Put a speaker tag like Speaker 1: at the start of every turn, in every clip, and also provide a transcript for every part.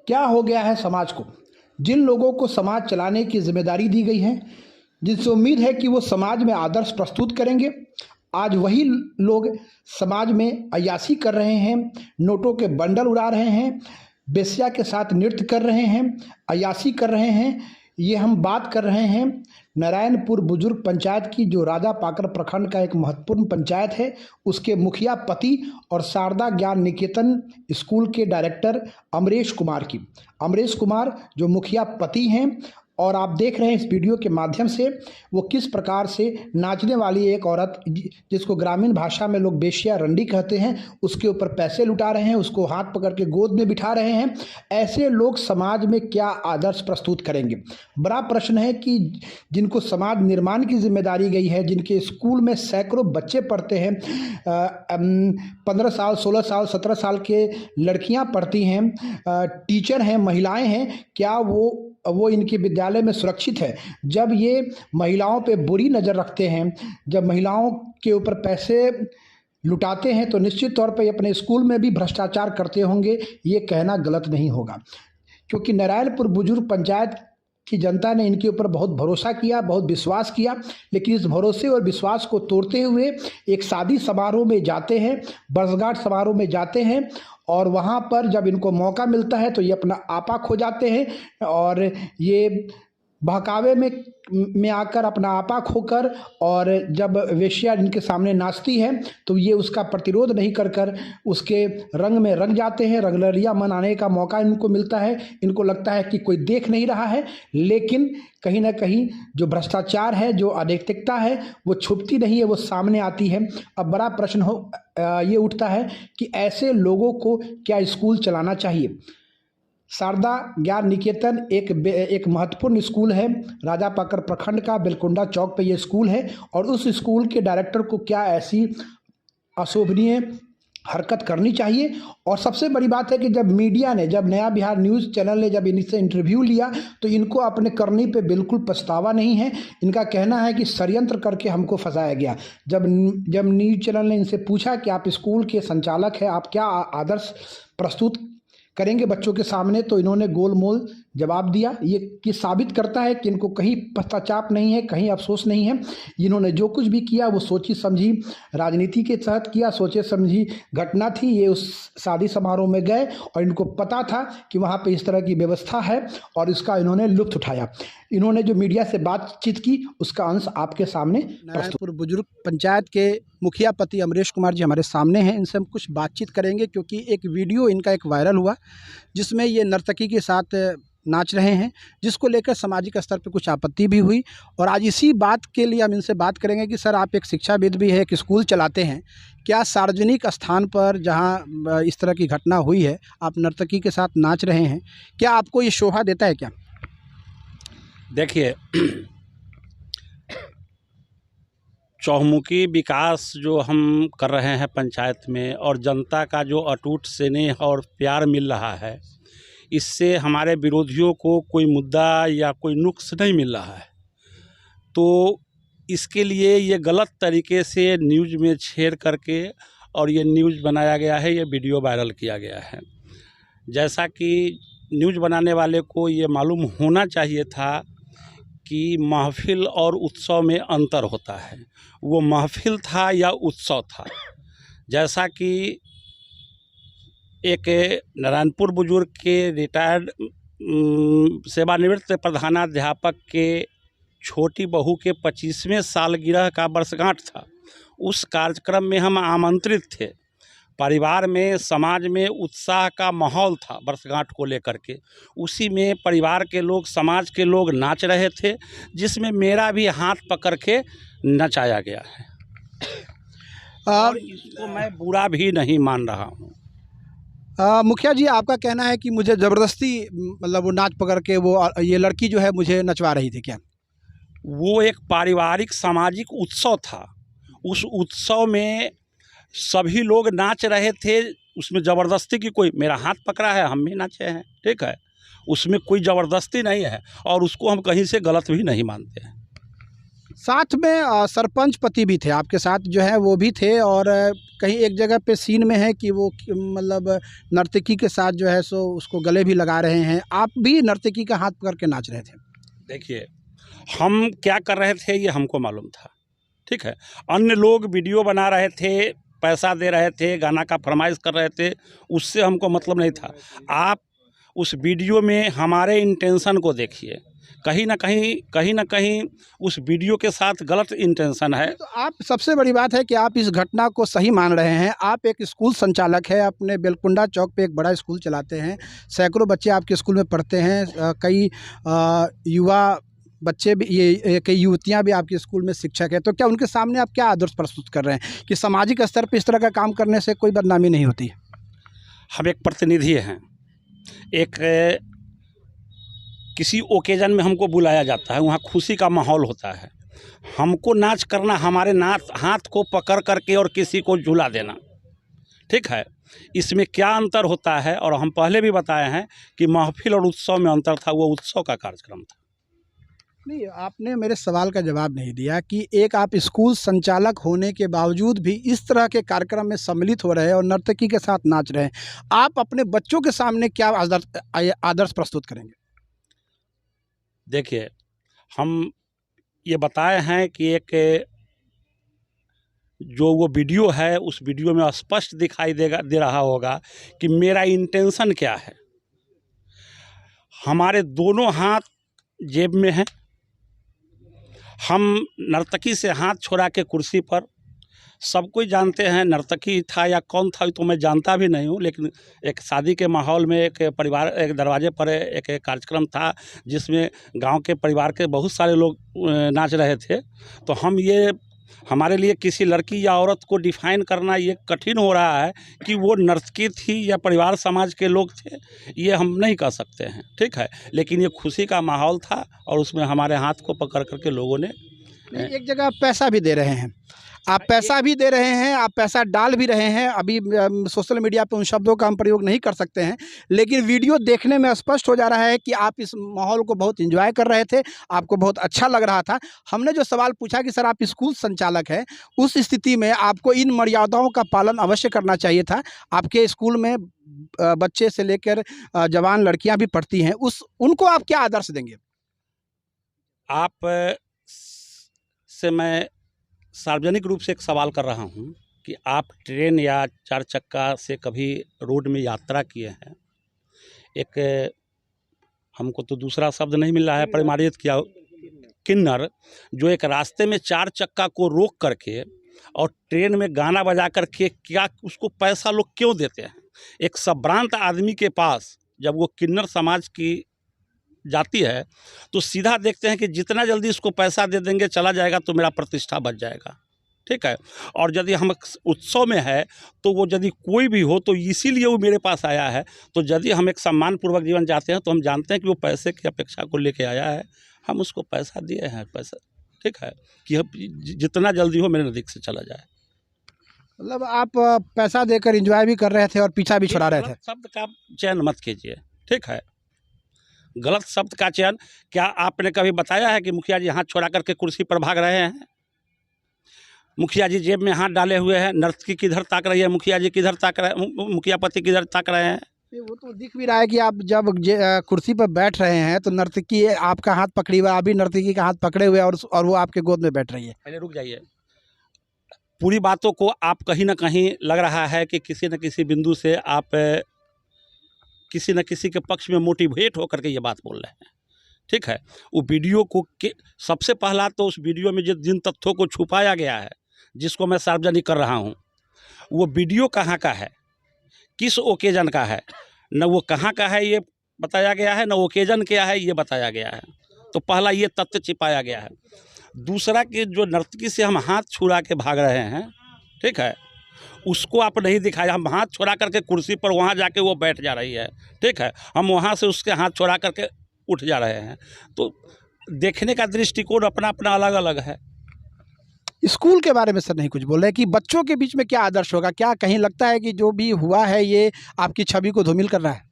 Speaker 1: क्या हो गया है समाज को? जिन लोगों को समाज चलाने की जिम्मेदारी दी गई है, जिनसे उम्मीद है कि वो समाज में आदर्श प्रस्तुत करेंगे, आज वही लोग समाज में अय्याशी कर रहे हैं, नोटों के बंडल उड़ा रहे हैं, बेश्या के साथ नृत्य कर रहे हैं, अय्याशी कर रहे हैं। ये हम बात कर रहे हैं नारायणपुर बुजुर्ग पंचायत की, जो राजा पाकर प्रखंड का एक महत्वपूर्ण पंचायत है। उसके मुखिया पति और शारदा ज्ञान निकेतन स्कूल के डायरेक्टर अमरेश कुमार की। अमरेश कुमार जो मुखिया पति हैं, और आप देख रहे हैं इस वीडियो के माध्यम से वो किस प्रकार से नाचने वाली एक औरत, जिसको ग्रामीण भाषा में लोग बेश्या रंडी कहते हैं, उसके ऊपर पैसे लुटा रहे हैं, उसको हाथ पकड़ के गोद में बिठा रहे हैं। ऐसे लोग समाज में क्या आदर्श प्रस्तुत करेंगे? बड़ा प्रश्न है कि जिनको समाज निर्माण की जिम्मेदारी गई है, जिनके स्कूल में सैकड़ों बच्चे पढ़ते हैं, 15 साल 16 साल 17 साल के लड़कियां पढ़ती हैं, टीचर हैं, महिलाएं हैं, क्या वो इनके विद्यालय में सुरक्षित है? जब ये महिलाओं पे बुरी नज़र रखते हैं, जब महिलाओं के ऊपर पैसे लुटाते हैं, तो निश्चित तौर पे अपने स्कूल में भी भ्रष्टाचार करते होंगे। ये कहना गलत नहीं होगा, क्योंकि नारायणपुर बुजुर्ग पंचायत की जनता ने इनके ऊपर बहुत भरोसा किया, बहुत विश्वास किया। लेकिन इस भरोसे और विश्वास को तोड़ते हुए एक शादी समारोह में जाते हैं, वर्षगांठ समारोह में जाते हैं, और वहाँ पर जब इनको मौका मिलता है तो ये अपना आपा खो जाते हैं, और ये बहकावे में आकर अपना आपा खोकर, और जब वेश्या इनके सामने नाचती है तो ये उसका प्रतिरोध नहीं कर उसके रंग में रंग जाते हैं। रंगरलिया मनाने का मौका इनको मिलता है। इनको लगता है कि कोई देख नहीं रहा है, लेकिन कहीं ना कहीं जो भ्रष्टाचार है, जो अनैतिकता है, वो छुपती नहीं है, वो सामने आती है। अब बड़ा प्रश्न ये उठता है कि ऐसे लोगों को क्या स्कूल चलाना चाहिए? शारदा ज्ञान निकेतन एक महत्वपूर्ण स्कूल है, राजा पाकर प्रखंड का बेलकुंडा चौक पे ये स्कूल है, और उस स्कूल के डायरेक्टर को क्या ऐसी अशोभनीय हरकत करनी चाहिए? और सबसे बड़ी बात है कि जब मीडिया ने, जब नया बिहार न्यूज़ चैनल ने जब इनसे इंटरव्यू लिया, तो इनको अपने करनी पे बिल्कुल पछतावा नहीं है। इनका कहना है कि षड्यंत्र करके हमको फंसाया गया। जब न्यूज़ चैनल ने इनसे पूछा कि आप स्कूल के संचालक हैं, आप क्या आदर्श प्रस्तुत करेंगे बच्चों के सामने, तो इन्होंने गोलमोल जवाब दिया। ये साबित करता है कि इनको कहीं पश्चाताप नहीं है, कहीं अफसोस नहीं है। इन्होंने जो कुछ भी किया वो सोची समझी राजनीति के तहत किया, सोचे समझी घटना थी। ये उस शादी समारोह में गए और इनको पता था कि वहाँ पे इस तरह की व्यवस्था है, और इसका इन्होंने लुत्फ उठाया। इन्होंने जो मीडिया से बातचीत की उसका अंश आपके सामने नारायणपुर बुजुर्ग पंचायत के मुखिया पति अमरेश कुमार जी हमारे सामने हैं। इनसे हम कुछ बातचीत करेंगे, क्योंकि एक वीडियो इनका एक वायरल हुआ जिसमें ये नर्तकी के साथ नाच रहे हैं, जिसको लेकर सामाजिक स्तर पर कुछ आपत्ति भी हुई। और आज इसी बात के लिए हम इनसे बात करेंगे कि सर, आप एक शिक्षाविद भी है, एक स्कूल चलाते हैं, क्या सार्वजनिक स्थान पर जहां इस तरह की घटना हुई है, आप नर्तकी के साथ नाच रहे हैं, क्या आपको ये शोभा देता है क्या?
Speaker 2: देखिए, चहुमुखी विकास जो हम कर रहे हैं पंचायत में, और जनता का जो अटूट स्नेह और प्यार मिल रहा है, इससे हमारे विरोधियों को कोई मुद्दा या कोई नुक्स नहीं मिल रहा है। तो इसके लिए ये गलत तरीके से न्यूज़ में छेड़ करके और ये न्यूज़ बनाया गया है, ये वीडियो वायरल किया गया है। जैसा कि न्यूज़ बनाने वाले को ये मालूम होना चाहिए था कि महफिल और उत्सव में अंतर होता है। वो महफिल था या उत्सव था। जैसा कि एक नारायणपुर बुजुर्ग के रिटायर्ड सेवानिवृत्त प्रधानाध्यापक के छोटी बहू के 25वें सालगिरह का वर्षगांठ था। उस कार्यक्रम में हम आमंत्रित थे। परिवार में, समाज में उत्साह का माहौल था वर्षगांठ को लेकर के। उसी में परिवार के लोग, समाज के लोग नाच रहे थे, जिसमें मेरा भी हाथ पकड़ के नचाया गया है। और इसको मैं बुरा भी नहीं मान रहा हूँ।
Speaker 1: मुखिया जी, आपका कहना है कि मुझे ज़बरदस्ती, मतलब वो नाच पकड़ के ये लड़की जो है मुझे नचवा रही थी क्या?
Speaker 2: वो एक पारिवारिक सामाजिक उत्सव था। उस उत्सव में सभी लोग नाच रहे थे। उसमें ज़बरदस्ती की कोई, मेरा हाथ पकड़ा है, हम भी नाचे हैं, ठीक है, उसमें कोई ज़बरदस्ती नहीं है, और उसको हम कहीं से गलत भी नहीं मानते हैं।
Speaker 1: साथ में सरपंच पति भी थे आपके साथ जो है वो भी थे, और कहीं एक जगह पे सीन में है कि वो मतलब नर्तकी के साथ जो है सो उसको गले भी लगा रहे हैं। आप भी नर्तकी का हाथ पकड़ के नाच रहे थे।
Speaker 2: देखिए, हम क्या कर रहे थे ये हमको मालूम था, ठीक है। अन्य लोग वीडियो बना रहे थे, पैसा दे रहे थे, गाना का फरमाइश कर रहे थे, उससे हमको मतलब नहीं था। आप उस वीडियो में हमारे इंटेंशन को देखिए, कहीं ना कहीं उस वीडियो के साथ गलत इंटेंशन है।
Speaker 1: तो आप, सबसे बड़ी बात है कि आप इस घटना को सही मान रहे हैं। आप एक स्कूल संचालक हैं, अपने बेलकुंडा चौक पे एक बड़ा स्कूल चलाते हैं, सैकड़ों बच्चे आपके स्कूल में पढ़ते हैं, कई युवा बच्चे भी, ये कई युवतियां भी आपके स्कूल में शिक्षक है। तो क्या उनके सामने आप क्या आदर्श प्रस्तुत कर रहे हैं कि सामाजिक स्तर पर इस तरह का काम करने से कोई बदनामी नहीं होती?
Speaker 2: हम एक प्रतिनिधि हैं, एक किसी ओकेजन में हमको बुलाया जाता है, वहाँ खुशी का माहौल होता है, हमको नाच करना, हमारे हाथ को पकड़ करके और किसी को झूला देना, ठीक है, इसमें क्या अंतर होता है? और हम पहले भी बताए हैं कि महफिल और उत्सव में अंतर था, वो उत्सव का कार्यक्रम था।
Speaker 1: नहीं, आपने मेरे सवाल का जवाब नहीं दिया कि एक आप स्कूल संचालक होने के बावजूद भी इस तरह के कार्यक्रम में सम्मिलित हो रहे हैं और नर्तकी के साथ नाच रहे हैं, आप अपने बच्चों के सामने क्या आदर्श प्रस्तुत करेंगे?
Speaker 2: देखिए, हम ये बताए हैं कि एक जो वो वीडियो है, उस वीडियो में स्पष्ट दिखाई दे रहा होगा कि मेरा इंटेंशन क्या है। हमारे दोनों हाथ जेब में हैं, हम नर्तकी से हाथ छोड़ा के कुर्सी पर, सब कोई जानते हैं नर्तकी था या कौन था तो मैं जानता भी नहीं हूँ, लेकिन एक शादी के माहौल में एक परिवार, एक दरवाजे पर एक कार्यक्रम था जिसमें गांव के परिवार के बहुत सारे लोग नाच रहे थे। तो हम ये, हमारे लिए किसी लड़की या औरत को डिफाइन करना ये कठिन हो रहा है कि वो नर्तकी थी या परिवार समाज के लोग थे, ये हम नहीं कह सकते हैं, ठीक है। लेकिन ये खुशी का माहौल था और उसमें हमारे हाथ को पकड़ करके लोगों ने,
Speaker 1: एक जगह आप पैसा भी दे रहे हैं, आप पैसा भी दे रहे हैं, आप पैसा डाल भी रहे हैं। अभी सोशल मीडिया पे उन शब्दों का हम प्रयोग नहीं कर सकते हैं, लेकिन वीडियो देखने में स्पष्ट हो जा रहा है कि आप इस माहौल को बहुत एंजॉय कर रहे थे, आपको बहुत अच्छा लग रहा था। हमने जो सवाल पूछा कि सर आप स्कूल संचालक हैं, उस स्थिति में आपको इन मर्यादाओं का पालन अवश्य करना चाहिए था। आपके स्कूल में बच्चे से लेकर जवान लड़कियाँ भी पढ़ती हैं, उनको आप क्या आदर्श देंगे?
Speaker 2: आप से मैं सार्वजनिक रूप से एक सवाल कर रहा हूं कि आप ट्रेन या 4 चक्का से कभी रोड में यात्रा किए हैं? एक, हमको तो दूसरा शब्द नहीं मिल रहा है, परिमार्जित किया, किन्नर, जो एक रास्ते में 4 चक्का को रोक करके और ट्रेन में गाना बजा करके, क्या उसको पैसा लोग क्यों देते हैं? एक संभ्रांत आदमी के पास जब वो किन्नर समाज की जाती है तो सीधा देखते हैं कि जितना जल्दी इसको पैसा दे देंगे चला जाएगा तो मेरा प्रतिष्ठा बच जाएगा, ठीक है। और यदि हम उत्सव में है तो वो यदि कोई भी हो तो इसीलिए वो मेरे पास आया है। तो यदि हम एक सम्मानपूर्वक जीवन चाहते हैं तो हम जानते हैं कि वो पैसे की अपेक्षा को लेके आया है, हम उसको पैसा दिए हैं, पैसा, ठीक है, कि जितना जल्दी हो मेरे नज़दीक से चला जाए।
Speaker 1: मतलब आप पैसा देकर एंजॉय भी कर रहे थे और पीछा भी छुड़ा रहे थे।
Speaker 2: शब्द का चयन मत कीजिए, ठीक है, गलत शब्द का चयन। क्या आपने कभी बताया है कि मुखिया जी हाथ छोड़ा करके कुर्सी पर भाग रहे हैं? मुखिया जी जेब में हाथ डाले हुए हैं, नर्तकी किधर ताक रही है, मुखिया जी किधर ताक रहे, मुखिया पति किधर ताक रहे हैं?
Speaker 1: वो तो दिख भी रहा है कि आप जब कुर्सी पर बैठ रहे हैं तो नर्तकी आपका हाथ पकड़ी हुआ, आप भी नर्तकी का हाथ पकड़े हुए और वो आपके गोद में बैठ रही है।
Speaker 2: पहले रुक जाइए, पूरी बातों को आप कहीं ना कहीं लग रहा है कि किसी न किसी बिंदु से आप किसी न किसी के पक्ष में मोटिवेट होकर के ये बात बोल रहे हैं, ठीक है। वो वीडियो को सबसे पहला तो उस वीडियो में जिन तथ्यों को छुपाया गया है, जिसको मैं सार्वजनिक कर रहा हूँ, वो वीडियो कहाँ का है, किस ओकेजन का है, न वो कहाँ का है ये बताया गया है, न ओकेजन क्या है ये बताया गया है। तो पहला ये तथ्य छिपाया गया है। दूसरा कि जो नर्तकी से हम हाथ छुड़ा के भाग रहे हैं, ठीक है, उसको आप नहीं दिखाया। हम हाथ छोड़ा करके कुर्सी पर वहाँ जाके वो बैठ जा रही है, ठीक है, हम वहाँ से उसके हाथ छोड़ा करके उठ जा रहे हैं। तो देखने का दृष्टिकोण अपना अपना अलग अलग है।
Speaker 1: स्कूल के बारे में सर नहीं कुछ बोल रहे कि बच्चों के बीच में क्या आदर्श होगा? क्या कहीं लगता है कि जो भी हुआ है ये आपकी छवि को धूमिल कर रहा है?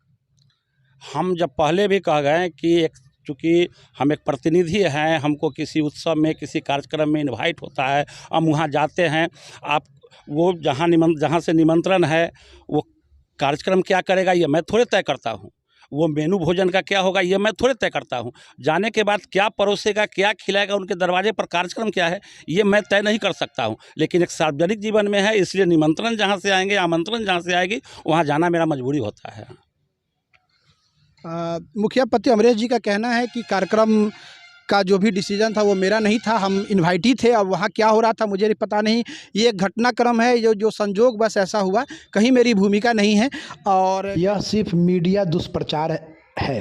Speaker 2: हम जब पहले भी कह गए कि एक चूँकि हम एक प्रतिनिधि हैं, हमको किसी उत्सव में किसी कार्यक्रम में इनवाइट होता है, हम वहाँ जाते हैं। आप वो जहाँ से निमंत्रण है, वो कार्यक्रम क्या करेगा ये मैं थोड़े तय करता हूँ। वो मेनू भोजन का क्या होगा ये मैं थोड़े तय करता हूँ। जाने के बाद क्या परोसेगा, क्या खिलाएगा, उनके दरवाजे पर कार्यक्रम क्या है, ये मैं तय नहीं कर सकता हूँ। लेकिन एक सार्वजनिक जीवन में है, इसलिए निमंत्रण जहाँ से आएंगे, आमंत्रण जहाँ से आएगी, वहाँ जाना मेरा मजबूरी होता है।
Speaker 3: मुखिया पति अमरेश जी का कहना है कि कार्यक्रम का जो भी डिसीजन था वो मेरा नहीं था, हम इनवाइटी थे। अब वहाँ क्या हो रहा था मुझे पता नहीं, ये एक घटनाक्रम है जो संजोग बस ऐसा हुआ, कहीं मेरी भूमिका नहीं है। और
Speaker 1: यह सिर्फ मीडिया दुष्प्रचार है।